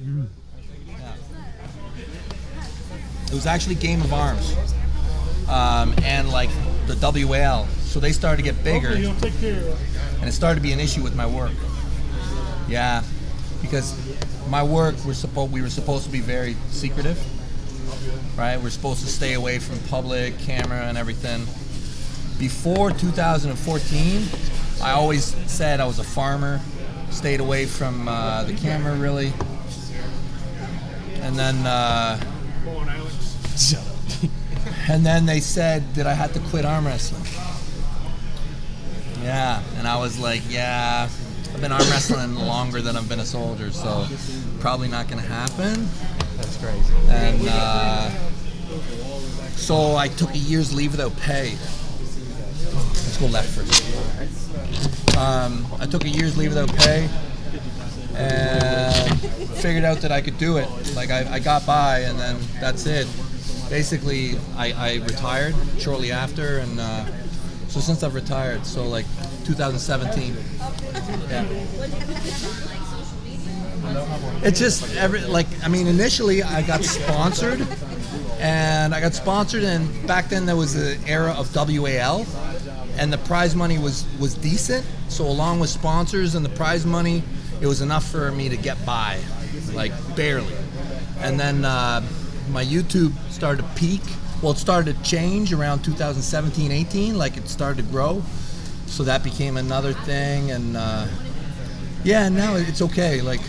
Mm. Yeah. It was actually Game of Arms, and like the WAL. So they started to get bigger, and it started to be an issue with my work. Yeah, because my work we were supposed to be very secretive, right? We're supposed to stay away from public camera and everything. Before 2014, I always said I was a farmer, stayed away from the camera really, and then and then they said that I had to quit arm wrestling. Yeah, and I was like, yeah, I've been arm wrestling longer than I've been a soldier, so probably not going to happen. That's crazy. And so I took a year's leave without pay. Let's go left first. I took a year's leave without pay and figured out that I could do it. Like I got by, and then that's it. Basically, I retired shortly after, and so since I've retired, so like 2017. Yeah. It's just initially I got sponsored, and back then there was the era of WAL, and the prize money was decent. So along with sponsors and the prize money, it was enough for me to get by, like barely. And then my YouTube started to peak. Well, it started to change around 2017-18, like it started to grow. So that became another thing, and yeah, now it's okay. Like,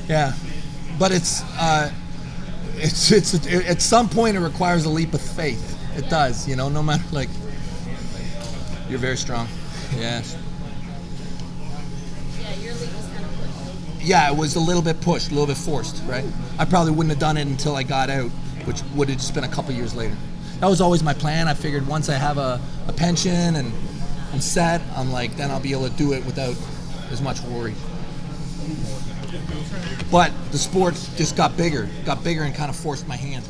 yeah, but it's at some point it requires a leap of faith. It does, no matter, like, you're very strong. Yes. Yeah, your leap was kind of pushed. Yeah, it was a little bit pushed, a little bit forced, right? I probably wouldn't have done it until I got out, which would have just been a couple years later. That was always my plan. I figured once I have a pension and I'm set, I'm like, then I'll be able to do it without as much worry. But the sport just got bigger and kind of forced my hand.